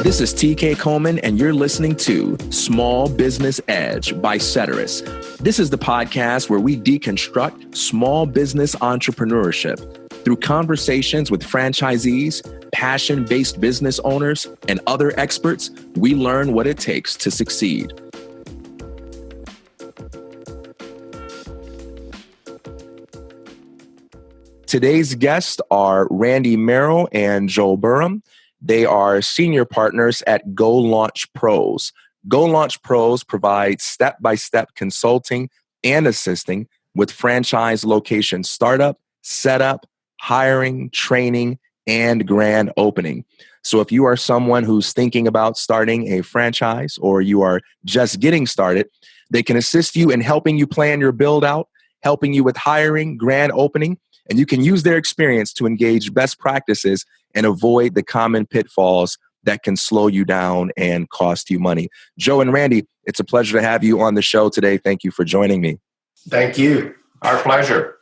This is TK Coleman, and you're listening to Small Business Edge by Ceteris. This is the podcast where we deconstruct small business entrepreneurship through conversations with franchisees, passion-based business owners, and other experts. We learn what it takes to succeed. Today's guests are Randy Merrill and Joel Burum. They are senior partners at Go Launch Pros. Go Launch Pros provides step-by-step consulting and assisting with franchise location startup, setup, hiring, training, and grand opening. So if you are someone who's thinking about starting a franchise or you are just getting started, they can assist you in helping you plan your build out, helping you with hiring, grand opening, and you can use their experience to engage best practices and avoid the common pitfalls that can slow you down and cost you money. Joe and Randy, it's a pleasure to have you on the show today. Thank you for joining me. Thank you. Our pleasure.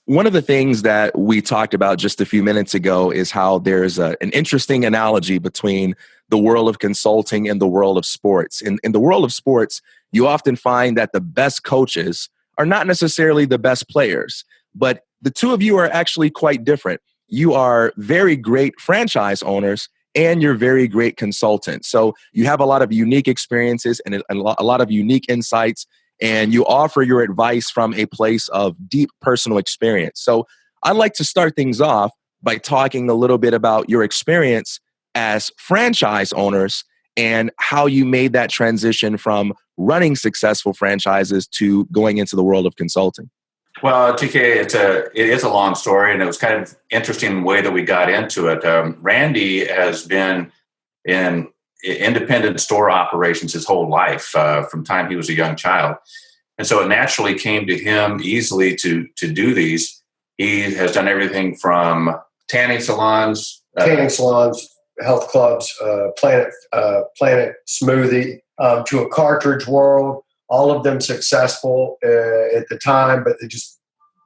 One of the things that we talked about just a few minutes ago is how there's an interesting analogy between the world of consulting and the world of sports. In the world of sports, you often find that the best coaches are not necessarily the best players, but the two of you are actually quite different. You are very great franchise owners and you're very great consultants. So you have a lot of unique experiences and a lot of unique insights, and you offer your advice from a place of deep personal experience. So I'd like to start things off by talking a little bit about your experience as franchise owners and how you made that transition from running successful franchises to going into the world of consulting. Well, TK, it is a long story, and it was kind of interesting way that we got into it. Randy has been in independent store operations his whole life, from time he was a young child. And so it naturally came to him easily to do these. He has done everything from tanning salons, health clubs, Planet Smoothie, to a cartridge world. All of them successful at the time, but they just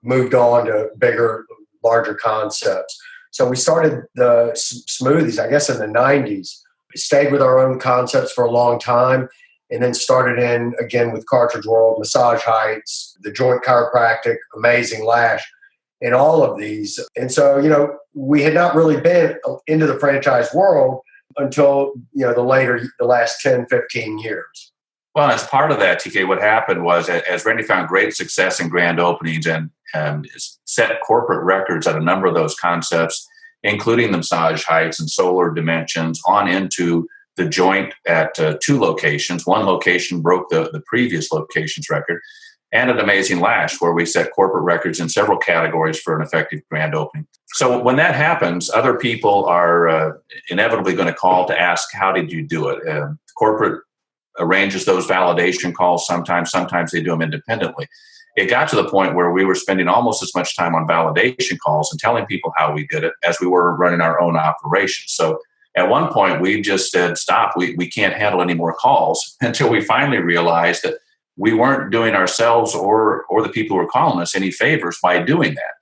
moved on to bigger, larger concepts. So we started the smoothies, I guess, in the 90s. We stayed with our own concepts for a long time, and then started in, again, with Cartridge World, Massage Heights, The Joint Chiropractic, Amazing Lash, and all of these. And so, we had not really been into the franchise world until, the last 10, 15 years. Well, as part of that, TK, what happened was, as Randy found great success in grand openings and set corporate records at a number of those concepts, including the Massage Heights and Solar Dimensions, on into the Joint at 2 locations. One location broke the previous location's record, and an Amazing Lash, where we set corporate records in several categories for an effective grand opening. So when that happens, other people are inevitably going to call to ask, how did you do it? Corporate arranges those validation calls sometimes they do them independently. It got to the point where we were spending almost as much time on validation calls and telling people how we did it as we were running our own operations. So at one point we just said, stop, we can't handle any more calls, until we finally realized that we weren't doing ourselves or the people who were calling us any favors by doing that.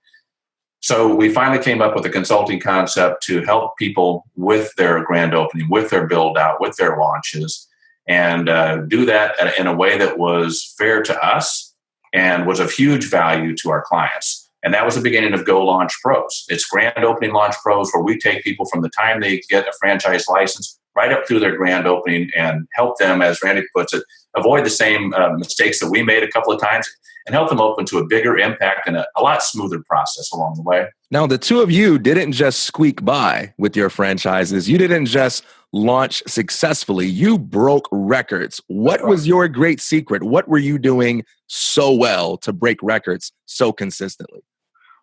So we finally came up with a consulting concept to help people with their grand opening, with their build out, with their launches, and do that in a way that was fair to us and was of huge value to our clients. And that was the beginning of Go Launch Pros. It's grand opening launch pros, where we take people from the time they get a franchise license right up through their grand opening and help them, as Randy puts it, avoid the same mistakes that we made a couple of times, and help them open to a bigger impact and a lot smoother process along the way. Now, the two of you didn't just squeak by with your franchises. You didn't just launch successfully. You broke records. What was your great secret? What were you doing so well to break records so consistently?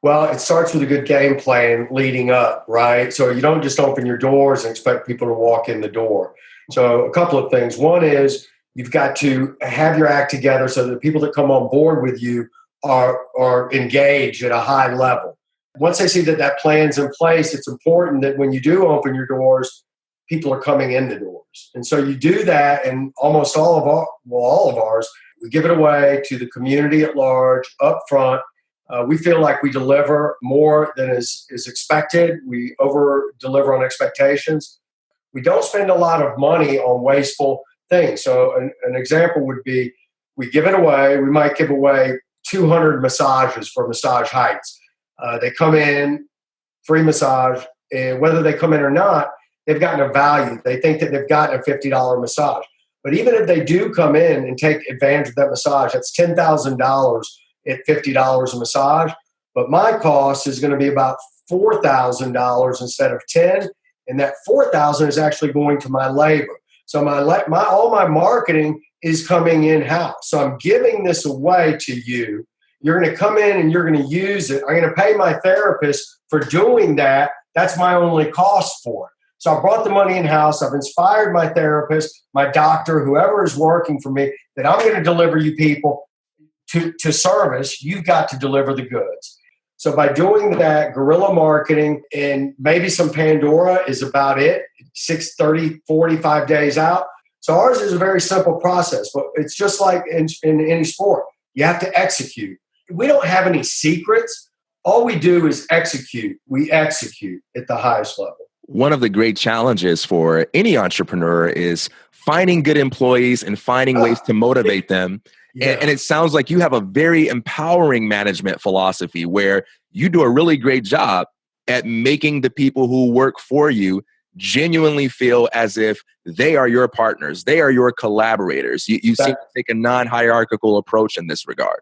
Well, it starts with a good game plan leading up, right? So you don't just open your doors and expect people to walk in the door. So a couple of things. One is you've got to have your act together so that the people that come on board with you are engaged at a high level. Once they see that plan's in place, it's important that when you do open your doors, people are coming in the doors. And so you do that, and almost all of ours, we give it away to the community at large up front. We feel like we deliver more than is expected. We over-deliver on expectations. we don't spend a lot of money on wasteful things. So an example would be we give it away. We might give away 200 massages for Massage Heights. They come in, free massage, and whether they come in or not, they've gotten a value. They think that they've gotten a $50 massage. But even if they do come in and take advantage of that massage, that's $10,000 at $50 a massage. But my cost is going to be about $4,000 instead of 10, and that $4,000 is actually going to my labor. So all my marketing is coming in house. So I'm giving this away to you. You're going to come in and you're going to use it. I'm going to pay my therapist for doing that. That's my only cost for it. So I brought the money in house. I've inspired my therapist, my doctor, whoever is working for me, that I'm going to deliver you people to service. You've got to deliver the goods. So by doing that, guerrilla marketing and maybe some Pandora is about it. 6, 30, 45 days out. So ours is a very simple process, but it's just like in any sport. You have to execute. We don't have any secrets. All we do is execute. We execute at the highest level. One of the great challenges for any entrepreneur is finding good employees and finding ways to motivate them. Yeah. And it sounds like you have a very empowering management philosophy where you do a really great job at making the people who work for you genuinely feel as if they are your partners. They are your collaborators. You seem to take a non-hierarchical approach in this regard.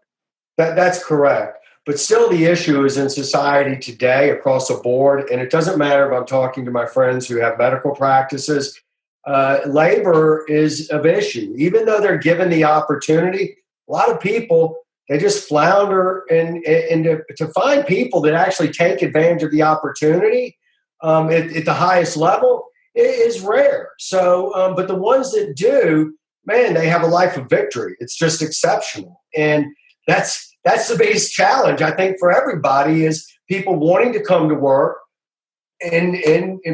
That's correct. But still the issue is in society today across the board, and it doesn't matter if I'm talking to my friends who have medical practices, labor is of issue. Even though they're given the opportunity, a lot of people, they just flounder and to find people that actually take advantage of the opportunity at the highest level is rare. So, but the ones that do, man, they have a life of victory. It's just exceptional. And that's the biggest challenge, I think, for everybody is people wanting to come to work and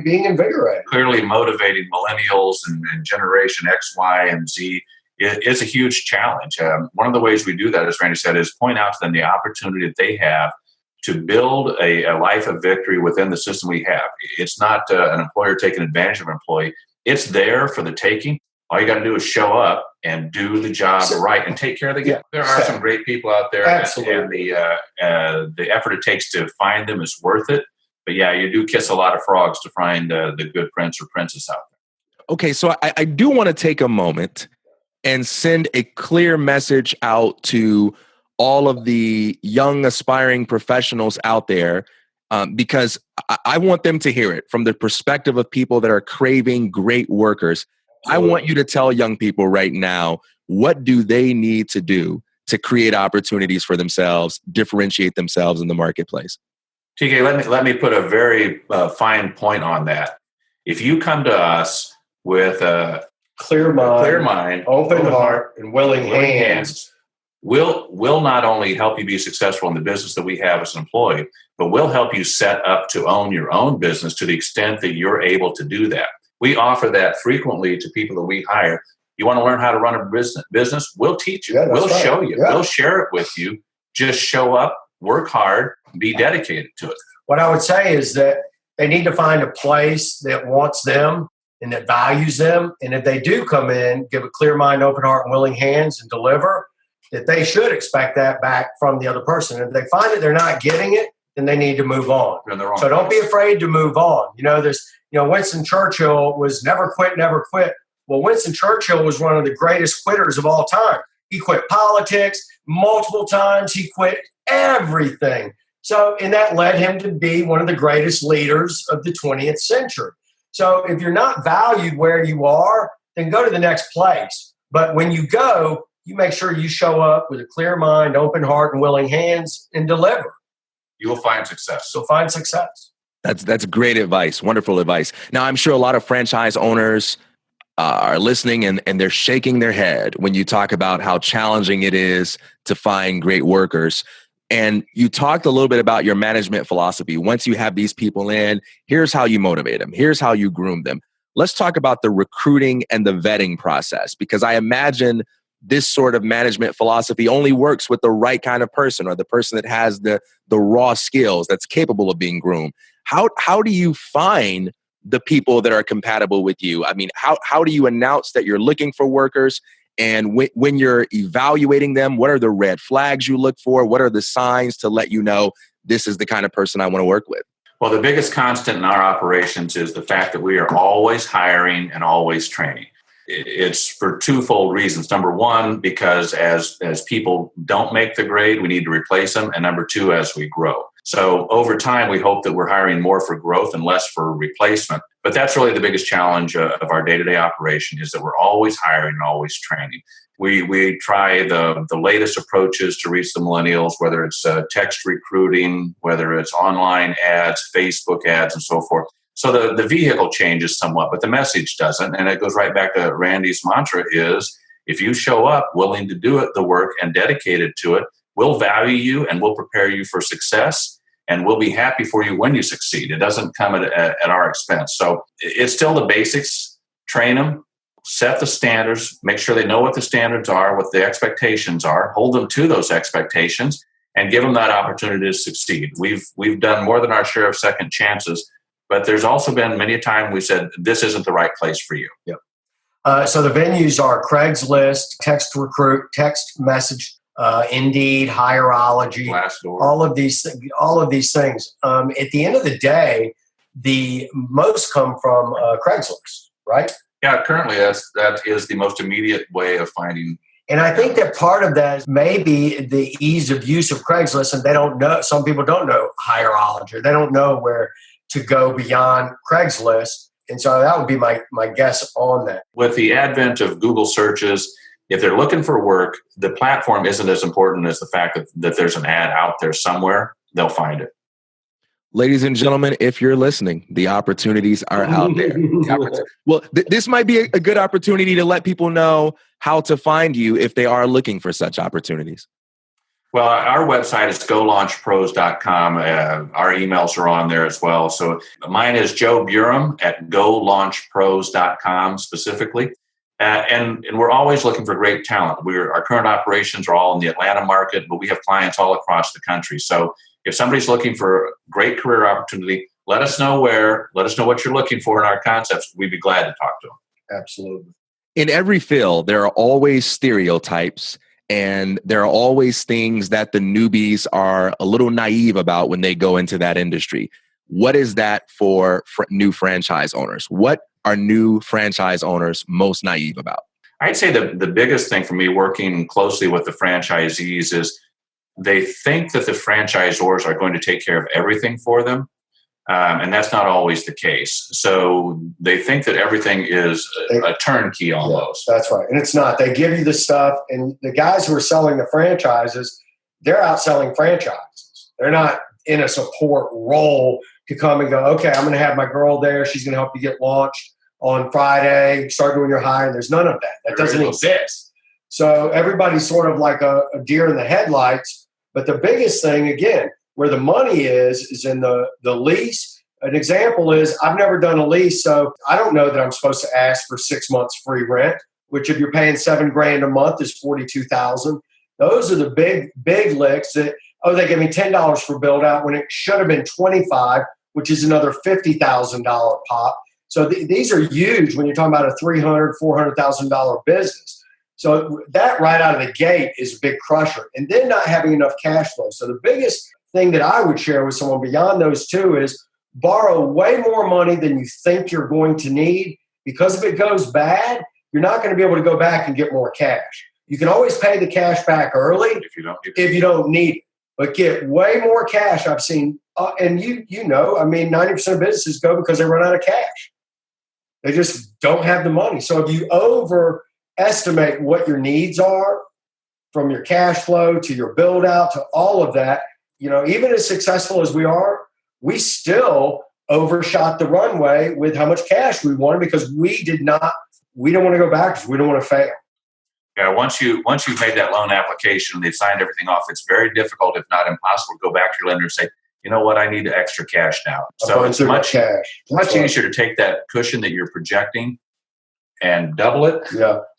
being invigorated. Clearly motivating millennials and Generation X, Y, and Z is a huge challenge. One of the ways we do that, as Randy said, is point out to them the opportunity that they have to build a life of victory within the system we have. It's not an employer taking advantage of an employee. It's there for the taking. All you got to do is show up and do the job right and take care of the game. There are some great people out there, absolutely, and the effort it takes to find them is worth it. But yeah, you do kiss a lot of frogs to find the good prince or princess out there. Okay, so I do want to take a moment and send a clear message out to all of the young aspiring professionals out there, because I want them to hear it from the perspective of people that are craving great workers. I want you to tell young people right now, what do they need to do to create opportunities for themselves, differentiate themselves in the marketplace? TK, let me put a very fine point on that. If you come to us with a clear mind, open heart, and willing hands, we'll not only help you be successful in the business that we have as an employee, but we'll help you set up to own your own business to the extent that you're able to do that. We offer that frequently to people that we hire. You want to learn how to run a business? We'll teach you. Yeah, we'll show you. Yeah. We'll share it with you. Just show up, work hard, be dedicated to it. What I would say is that they need to find a place that wants them and that values them. And if they do come in, give a clear mind, open heart, and willing hands and deliver, that they should expect that back from the other person. If they find that they're not getting it, then they need to move on. So don't be afraid to move on. Winston Churchill was never quit, never quit. Well, Winston Churchill was one of the greatest quitters of all time. He quit politics multiple times. He quit everything. So, and that led him to be one of the greatest leaders of the 20th century. So if you're not valued where you are, then go to the next place. But when you go, you make sure you show up with a clear mind, open heart, and willing hands and deliver. You will find success. You'll find success. That's great advice. Wonderful advice. Now, I'm sure a lot of franchise owners are listening and they're shaking their head when you talk about how challenging it is to find great workers. And you talked a little bit about your management philosophy. Once you have these people in, here's how you motivate them. Here's how you groom them. Let's talk about the recruiting and the vetting process, because I imagine this sort of management philosophy only works with the right kind of person, or the person that has the raw skills that's capable of being groomed. How do you find the people that are compatible with you? I mean, how do you announce that you're looking for workers? And when you're evaluating them, what are the red flags you look for? What are the signs to let you know this is the kind of person I want to work with? Well, the biggest constant in our operations is the fact that we are always hiring and always training. It's for twofold reasons. Number one, because as people don't make the grade, we need to replace them. And number two, as we grow. So over time, we hope that we're hiring more for growth and less for replacement. But that's really the biggest challenge of our day-to-day operation, is that we're always hiring and always training. We try the latest approaches to reach the millennials, whether it's text recruiting, whether it's online ads, Facebook ads, and so forth. So the vehicle changes somewhat, but the message doesn't. And it goes right back to Randy's mantra is, if you show up willing to do it, the work, and dedicated to it, we'll value you and we'll prepare you for success. And we'll be happy for you when you succeed. It doesn't come at our expense. So it's still the basics. Train them, set the standards, make sure they know what the standards are, what the expectations are, hold them to those expectations, and give them that opportunity to succeed. We've done more than our share of second chances, but there's also been many a time we said, this isn't the right place for you. Yep. So the venues are Craigslist, text recruit, text message, Indeed, Hireology, Glassdoor. all of these things. At the end of the day, the most come from Craigslist, right? Yeah, currently that is the most immediate way of finding. And I think that part of that is maybe the ease of use of Craigslist, and they don't know. Some people don't know Hireology. They don't know where to go beyond Craigslist, and so that would be my guess on that. With the advent of Google searches, if they're looking for work, the platform isn't as important as the fact that there's an ad out there somewhere. They'll find it. Ladies and gentlemen, if you're listening, the opportunities are out there. Well, this might be a good opportunity to let people know how to find you if they are looking for such opportunities. Well, our website is golaunchpros.com. Our emails are on there as well. So mine is Joe Burum at golaunchpros.com specifically. And we're always looking for great talent. Our current operations are all in the Atlanta market, but we have clients all across the country. So if somebody's looking for a great career opportunity, let us know where, let us know what you're looking for in our concepts. We'd be glad to talk to them. Absolutely. In every field, there are always stereotypes, and there are always things that the newbies are a little naive about when they go into that industry. What is that for new franchise owners? What are new franchise owners most naive about? I'd say the biggest thing for me working closely with the franchisees is they think that the franchisors are going to take care of everything for them. And that's not always the case. So they think that everything is a turnkey almost. Yeah, that's right. And it's not. They give you the stuff, and the guys who are selling the franchises, they're out selling franchises. They're not in a support role to come and go, okay, I'm going to have my girl there. She's going to help you get launched on Friday, start doing your hire. There's none of that. That doesn't exist. So everybody's sort of like a deer in the headlights. But the biggest thing, again, where the money is in the lease. An example is I've never done a lease, so I don't know that I'm supposed to ask for 6 months free rent, which if you're paying $7,000 a month is $42,000. Those are the big licks that, they give me $10 for build out when it should have been $25, which is another $50,000 pop. So these are huge when you're talking about a $300,000, $400,000 business. So that right out of the gate is a big crusher. And then not having enough cash flow. So the biggest thing that I would share with someone beyond those two is borrow way more money than you think you're going to need, because if it goes bad, you're not going to be able to go back and get more cash. You can always pay the cash back early if you don't need it, but get way more cash. I've seen, and you know, I mean, 90% of businesses go because they run out of cash. They just don't have the money. So if you overestimate what your needs are, from your cash flow to your build out to all of that, you know, even as successful as we are, we still overshot the runway with how much cash we wanted because we don't want to go backwards. We don't want to fail. Yeah, once you've made that loan application, they've signed everything off, it's very difficult, if not impossible, to go back to your lender and say, you know what, I need extra cash now. So it's much easier to take that cushion that you're projecting and double it,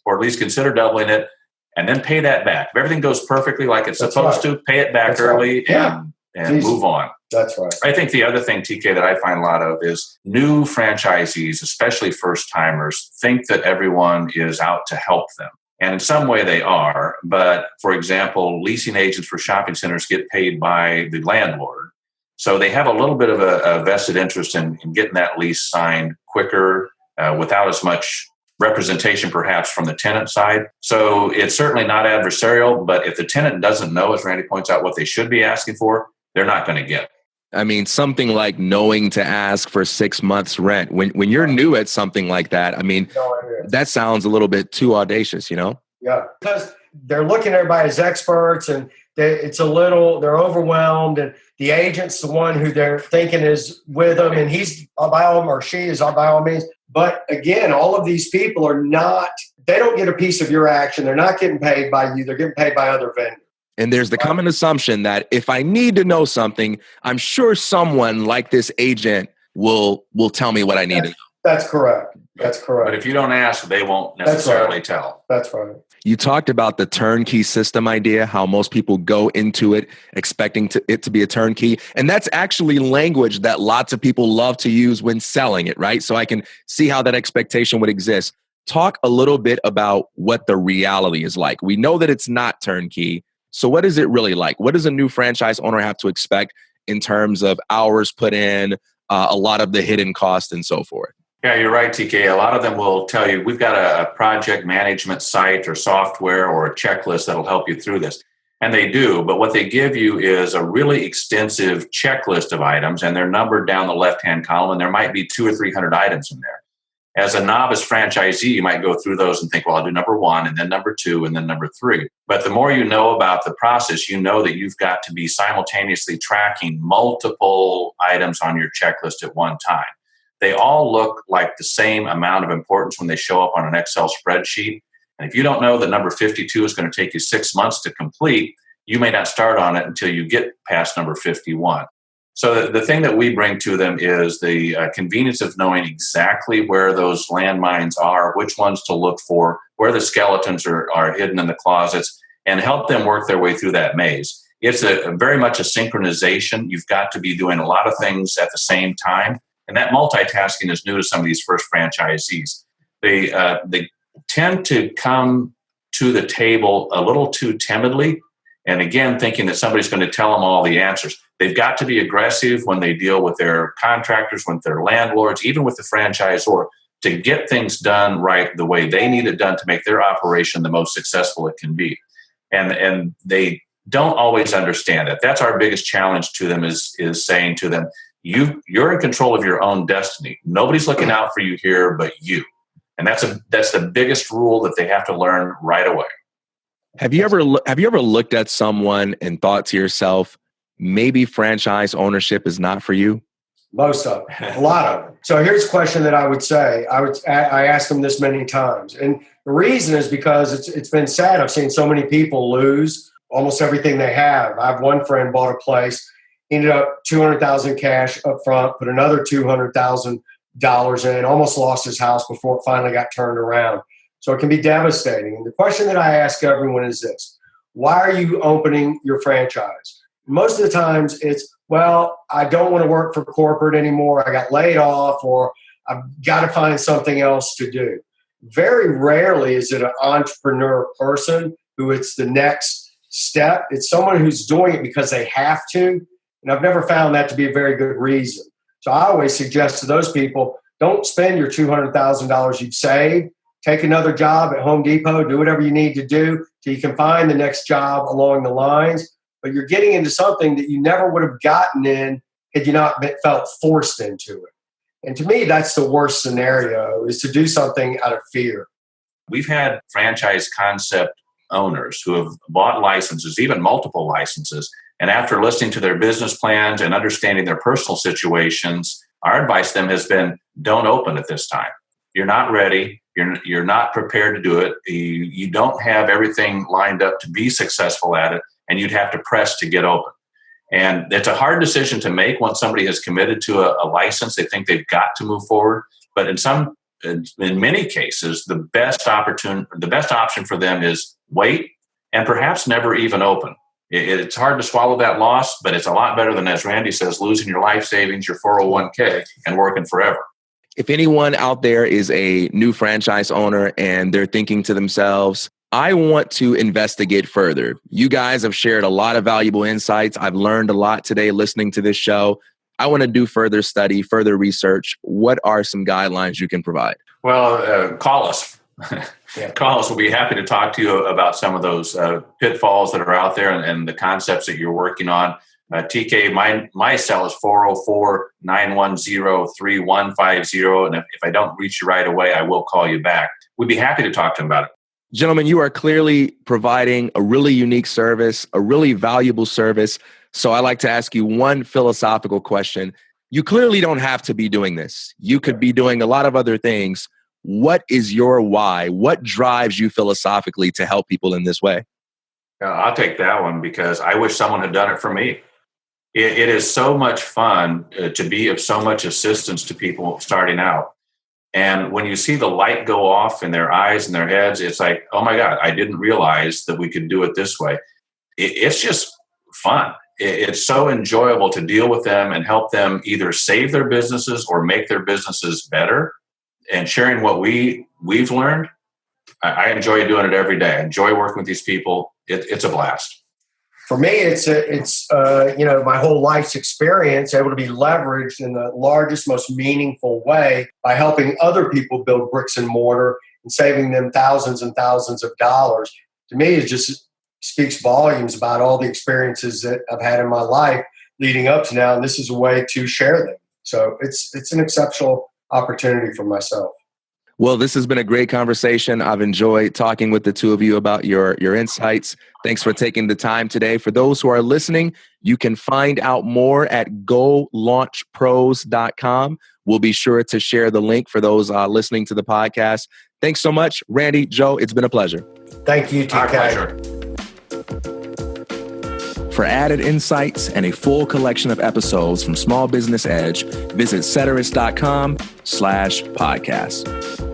or at least consider doubling it, and then pay that back. If everything goes perfectly like it's supposed to, pay it back early and and move on. That's right. I think the other thing, TK, that I find a lot of is new franchisees, especially first-timers, think that everyone is out to help them. And in some way they are. But, for example, leasing agents for shopping centers get paid by the landlord. So they have a little bit of a vested interest in getting that lease signed quicker, without as much representation perhaps from the tenant side. So it's certainly not adversarial, but if the tenant doesn't know, as Randy points out, what they should be asking for, they're not going to get it. I mean, something like knowing to ask for 6 months rent. When you're new at something like that, I mean, that sounds a little bit too audacious, you know? Yeah, because they're looking at everybody as experts, and they're overwhelmed, and the agent's the one who they're thinking is with them, and he's by all, or she is by all means. But again, all of these people they don't get a piece of your action. They're not getting paid by you. They're getting paid by other vendors. And there's the common assumption that if I need to know something, I'm sure someone like this agent will tell me what I need to know. That's correct. That's correct. But if you don't ask, they won't necessarily tell. That's right. You talked about the turnkey system idea, how most people go into it expecting it to be a turnkey. And that's actually language that lots of people love to use when selling it, right? So I can see how that expectation would exist. Talk a little bit about what the reality is like. We know that it's not turnkey. So what is it really like? What does a new franchise owner have to expect in terms of hours put in, a lot of the hidden costs and so forth? Yeah, you're right, TK. A lot of them will tell you, we've got a project management site or software or a checklist that'll help you through this. And they do, but what they give you is a really extensive checklist of items, and they're numbered down the left-hand column, and there might be 200 or 300 items in there. As a novice franchisee, you might go through those and think, well, I'll do number 1 and then number 2 and then number 3. But the more you know about the process, you know that you've got to be simultaneously tracking multiple items on your checklist at one time. They all look like the same amount of importance when they show up on an Excel spreadsheet. And if you don't know that number 52 is going to take you 6 months to complete, you may not start on it until you get past number 51. So the thing that we bring to them is the convenience of knowing exactly where those landmines are, which ones to look for, where the skeletons are hidden in the closets, and help them work their way through that maze. It's very much a synchronization. You've got to be doing a lot of things at the same time. And that multitasking is new to some of these first franchisees. They tend to come to the table a little too timidly, and again, thinking that somebody's going to tell them all the answers. They've got to be aggressive when they deal with their contractors, with their landlords, even with the franchisor, to get things done right the way they need it done to make their operation the most successful it can be. And they don't always understand it. That's our biggest challenge to them is saying to them, you're in control of your own destiny. Nobody's looking out for you here but you. And that's the biggest rule that they have to learn right away. Have you ever looked at someone and thought to yourself, maybe franchise ownership is not for you? Most of them, a lot of them. So here's a question that I would say. I ask them this many times, and the reason is because it's been sad. I've seen so many people lose almost everything they have. I have one friend bought a place, ended up $200,000 cash up front, put another $200,000 in, almost lost his house before it finally got turned around. So it can be devastating. And the question that I ask everyone is this: why are you opening your franchise? Most of the times it's, well, I don't want to work for corporate anymore. I got laid off, or I've got to find something else to do. Very rarely is it an entrepreneur person who it's the next step. It's someone who's doing it because they have to. And I've never found that to be a very good reason. So I always suggest to those people, don't spend your $200,000 you've saved. Take another job at Home Depot. Do whatever you need to do so you can find the next job along the lines. But you're getting into something that you never would have gotten in had you not felt forced into it. And to me, that's the worst scenario, is to do something out of fear. We've had franchise concept owners who have bought licenses, even multiple licenses, and after listening to their business plans and understanding their personal situations, our advice to them has been, don't open at this time. You're not ready. You're not prepared to do it. You don't have everything lined up to be successful at it, and you'd have to press to get open. And it's a hard decision to make once somebody has committed to a license. They think they've got to move forward. But in many cases, the best option for them is wait and perhaps never even open. It's hard to swallow that loss, but it's a lot better than, as Randy says, losing your life savings, your 401k, and working forever. If anyone out there is a new franchise owner and they're thinking to themselves, I want to investigate further. You guys have shared a lot of valuable insights. I've learned a lot today listening to this show. I want to do further study, further research. What are some guidelines you can provide? Well, call us. Call us. We'll be happy to talk to you about some of those pitfalls that are out there and the concepts that you're working on. TK, my cell is 404-910-3150. And if I don't reach you right away, I will call you back. We'd be happy to talk to them about it. Gentlemen, you are clearly providing a really unique service, a really valuable service. So I like to ask you one philosophical question. You clearly don't have to be doing this. You could be doing a lot of other things. What is your why? What drives you philosophically to help people in this way? I'll take that one because I wish someone had done it for me. It is so much fun to be of so much assistance to people starting out. And when you see the light go off in their eyes and their heads, it's like, oh my God, I didn't realize that we could do it this way. It's just fun. It's so enjoyable to deal with them and help them either save their businesses or make their businesses better. And sharing what we've learned, I enjoy doing it every day. I enjoy working with these people. It's a blast. For me, it's my whole life's experience able to be leveraged in the largest, most meaningful way by helping other people build bricks and mortar and saving them thousands and thousands of dollars. To me, it just speaks volumes about all the experiences that I've had in my life leading up to now, and this is a way to share them. So it's an exceptional opportunity for myself. Well, this has been a great conversation. I've enjoyed talking with the two of you about your insights. Thanks for taking the time today. For those who are listening, you can find out more at golaunchpros.com. We'll be sure to share the link for those listening to the podcast. Thanks so much, Randy, Joe. It's been a pleasure. Thank you, TK. My pleasure. For added insights and a full collection of episodes from Small Business Edge, visit ceteris.com/podcast.